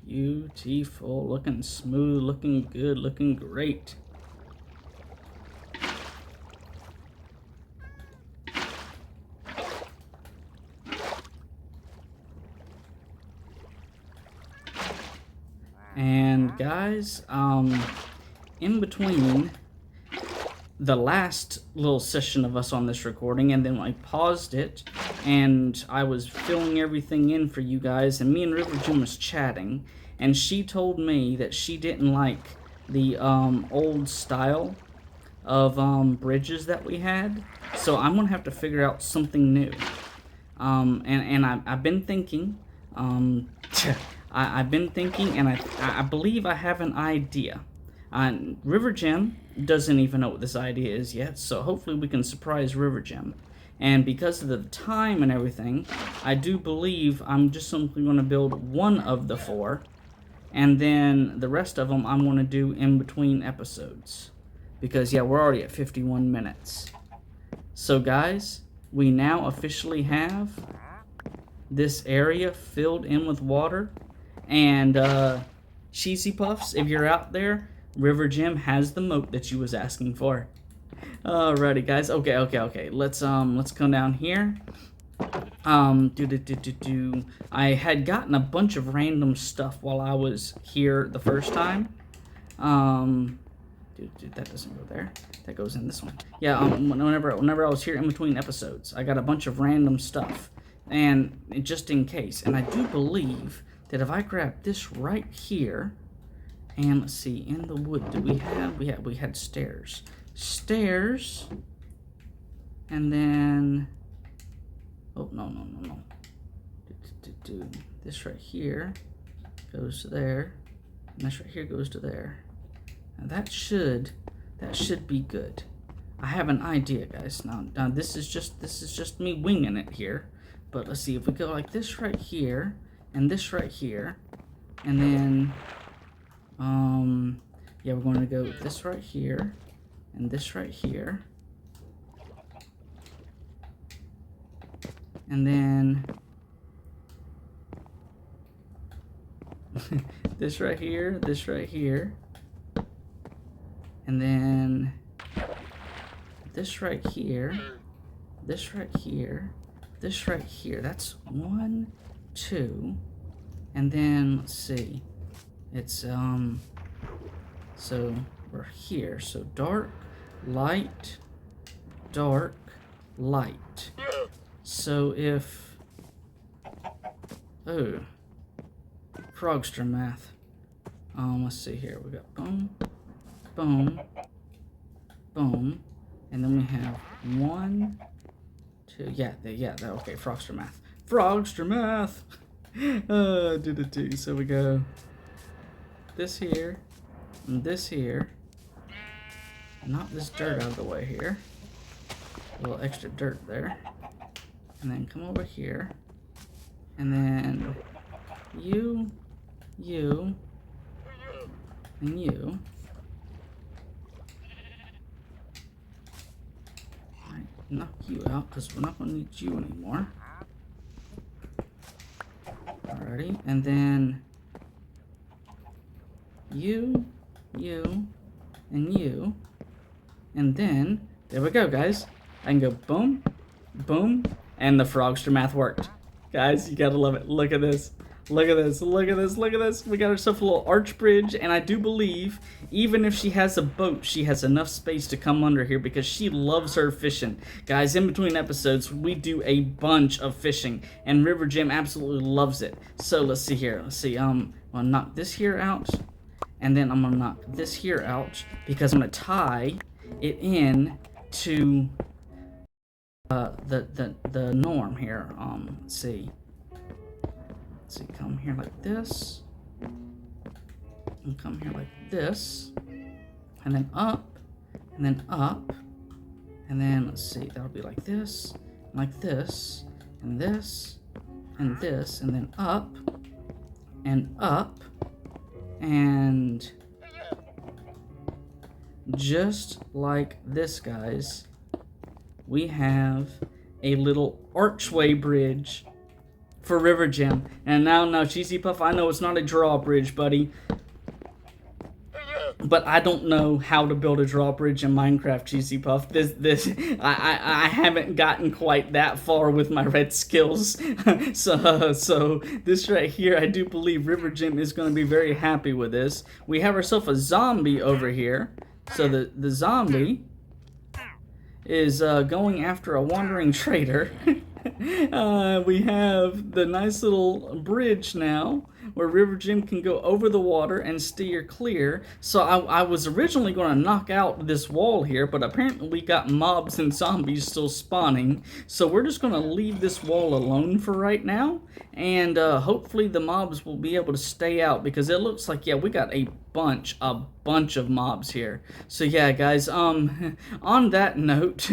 Beautiful, looking smooth, looking good, looking great. And guys, in between the last little session of us on this recording, and then I paused it, and I was filling everything in for you guys, and me and River Jim was chatting, and she told me that she didn't like the old style of bridges that we had, so I'm gonna have to figure out something new. I've been thinking, I've been thinking, and I believe I have an idea. River Jim doesn't even know what this idea is yet, so hopefully we can surprise River Jim. And because of the time and everything, I do believe I'm just simply going to build one of the 4, and then the rest of them I'm going to do in between episodes. Because, yeah, we're already at 51 minutes. So, guys, we now officially have this area filled in with water. And, Cheesy Puffs, if you're out there, River Jim has the moat that you was asking for. Alrighty, guys. Okay. Let's come down here. I had gotten a bunch of random stuff while I was here the first time. That doesn't go there. That goes in this one. Yeah, whenever I was here in between episodes, I got a bunch of random stuff. And just in case. And I do believe that if I grab this right here, and let's see, in the wood, did we have? We had stairs. Stairs. And then, oh, no. This right here goes to there. And this right here goes to there. Now that should be good. I have an idea, guys. Now this is just me winging it here. But let's see, if we go like this right here, and this right here, and then, yeah, we're going to go this right here, and this right here, and then this right here, and then this right here, this right here, this right here. That's 1, 2, and then let's see. It's so we're here. So dark, light, dark, light. So if Frogster math. Let's see here. We got boom, boom, boom, and then we have 1, 2. Yeah. Okay, Frogster math. Frogster math. So we go this here, and this here. Knock this dirt out of the way here. A little extra dirt there. And then come over here. And then you, and you. Alright, knock you out because we're not going to need you anymore. Alrighty, and then you, and you. And then, there we go, guys. I can go boom, boom, and the Frogster math worked. Guys, you gotta love it. Look at this. Look at this. Look at this. Look at this. We got ourselves a little arch bridge, and I do believe, even if she has a boat, she has enough space to come under here because she loves her fishing. Guys, in between episodes, we do a bunch of fishing, and River Jim absolutely loves it. So, let's see here. Let's see. I'm gonna knock this here out, and then I'm gonna knock this here out because I'm gonna tie it in to the norm here. Let's see, come here like this, and come here like this, and then up, and then up, And then, let's see, that'll be like this, and this, and this, and this, and then up, and just like this, guys, we have a little archway bridge for River Gem. And now, Cheesy Puff, I know it's not a drawbridge, buddy, but I don't know how to build a drawbridge in Minecraft, Cheesy Puff. I haven't gotten quite that far with my red skills. so this right here, I do believe River Gem is going to be very happy with this. We have ourselves a zombie over here. So the zombie is going after a wandering trader. We have the nice little bridge now where River Gem can go over the water and steer clear. So I was originally going to knock out this wall here, but apparently we got mobs and zombies still spawning. So we're just going to leave this wall alone for right now, and hopefully the mobs will be able to stay out, because it looks like, yeah, we got a bunch of mobs here. So yeah, guys, on that note,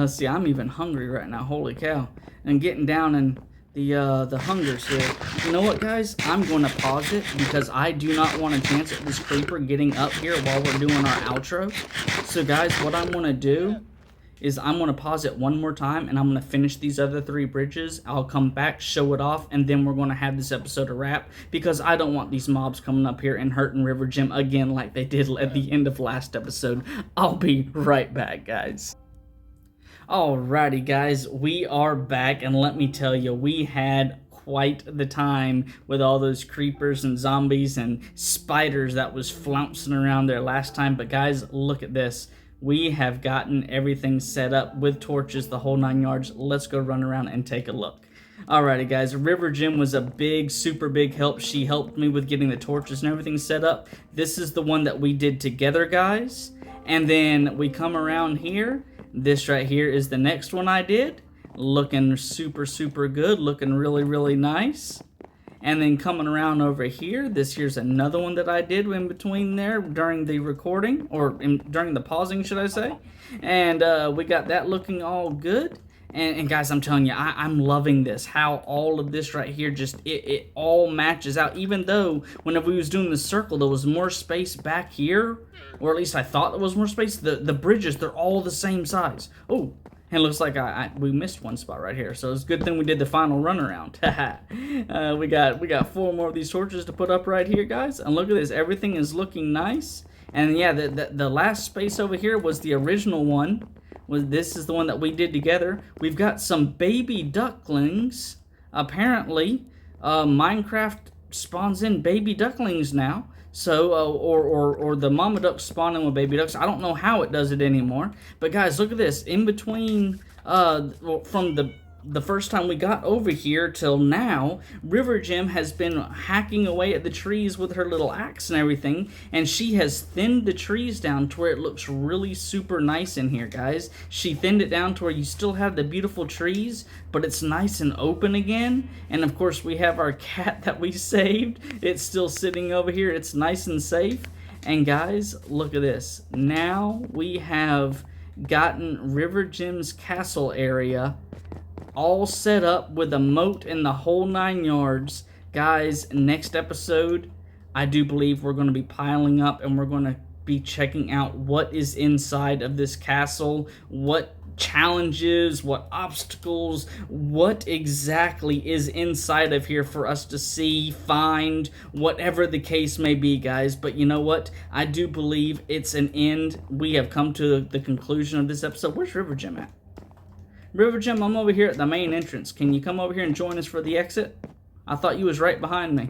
see, I'm even hungry right now, holy cow, and getting down in the hungers here. You know what, guys? I'm going to pause it because I do not want a chance at this creeper getting up here while we're doing our outro. So, guys, what I'm going to do is I'm going to pause it one more time, and I'm going to finish these other 3 bridges. I'll come back, show it off, and then we're going to have this episode a wrap, because I don't want these mobs coming up here and hurting River Gem again like they did at the end of last episode. I'll be right back, guys. Alrighty, guys, we are back, and let me tell you, we had quite the time with all those creepers and zombies and spiders that was flouncing around there last time. But guys, look at this. We have gotten everything set up with torches, the whole 9 yards. Let's go run around and take a look. Alrighty, guys, River Gem was a super big help. She helped me with getting the torches and everything set up. This is the one that we did together, guys. And then we come around here. This right here is the next one I did. Looking super good. Looking really nice. And then coming around over here, this here's another one that I did in between there during the recording, or during the pausing, should I say. And we got that looking all good. And guys, I'm telling you, I'm loving this. How all of this right here, just, it all matches out. Even though, whenever we was doing the circle, there was more space back here. Or at least I thought there was more space. The bridges, they're all the same size. Oh, and it looks like we missed one spot right here. So it's a good thing we did the final run around. we got 4 more of these torches to put up right here, guys. And look at this. Everything is looking nice. And yeah, the last space over here was the original one. This is the one that we did together. We've got some baby ducklings. Apparently, Minecraft spawns in baby ducklings now. So, or the mama ducks spawning with baby ducks. I don't know how it does it anymore. But guys, look at this. In between, from the first time we got over here till now, River Gem has been hacking away at the trees with her little axe and everything, and she has thinned the trees down to where it looks really super nice in here, guys. She thinned it down to where you still have the beautiful trees, but it's nice and open again. And of course, we have our cat that we saved. It's still sitting over here. It's nice and safe. And guys, look at this. Now we have gotten River Gem's castle area all set up with a moat in the whole 9 yards. Guys, next episode, I do believe we're going to be piling up, and we're going to be checking out what is inside of this castle, what challenges, what obstacles, what exactly is inside of here for us to see, find, whatever the case may be, guys. But you know what? I do believe it's an end. We have come to the conclusion of this episode. Where's River Gem at? River Gem, I'm over here at the main entrance. Can you come over here and join us for the exit? I thought you was right behind me.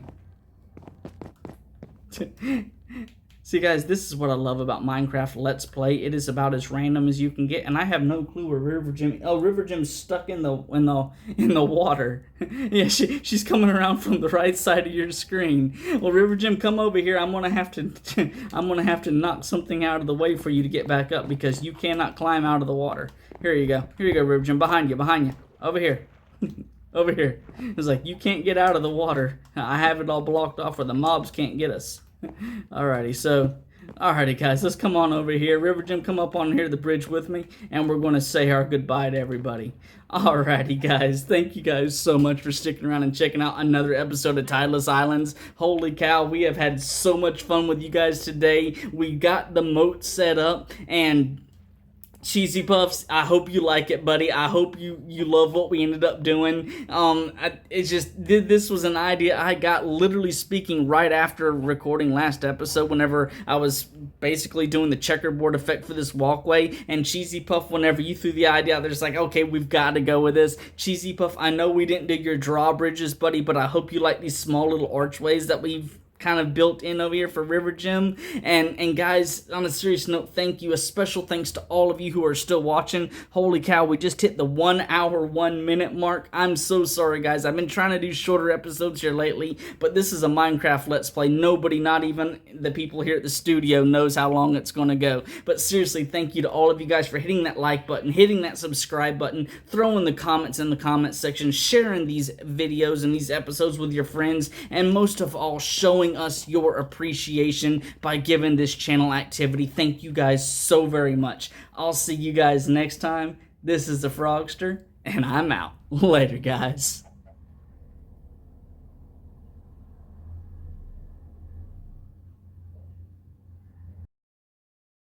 See, guys, this is what I love about Minecraft Let's Play. It is about as random as you can get, and I have no clue where River Gem. Oh, River Gem's stuck in the water. Yeah, she's coming around from the right side of your screen. Well, River Gem, come over here. I'm gonna have to knock something out of the way for you to get back up, because you cannot climb out of the water. Here you go. Here you go, River Gem. Behind you. Over here. Over here. It's like, you can't get out of the water. I have it all blocked off where the mobs can't get us. Alrighty, so Alrighty, guys, let's come on over here. River Jim, come up on here to the bridge with me, and we're going to say our goodbye to everybody. Alrighty, guys, thank you guys so much for sticking around and checking out another episode of Tideless Islands. Holy cow, we have had so much fun with you guys today. We got the moat set up, and Cheesy Puffs, I hope you like it, buddy. I hope you love what we ended up doing. This was an idea I got, literally speaking, right after recording last episode, whenever I was basically doing the checkerboard effect for this walkway. And Cheesy Puff, whenever you threw the idea out there, it's like, okay, we've got to go with this. Cheesy Puff, I know we didn't do your drawbridges, buddy, but I hope you like these small little archways that we've kind of built in over here for River Gym. And guys, on a serious note, thank you. A special thanks to all of you who are still watching. Holy cow, we just hit the 1 hour, 1 minute mark. I'm so sorry, guys. I've been trying to do shorter episodes here lately, but this is a Minecraft Let's Play. Nobody, not even the people here at the studio, knows how long it's going to go. But seriously, thank you to all of you guys for hitting that like button, hitting that subscribe button, throwing the comments in the comment section, sharing these videos and these episodes with your friends, and most of all, showing us your appreciation by giving this channel activity. Thank you guys so very much. I'll see you guys next time. This is the Frogster, and I'm out. Later, guys.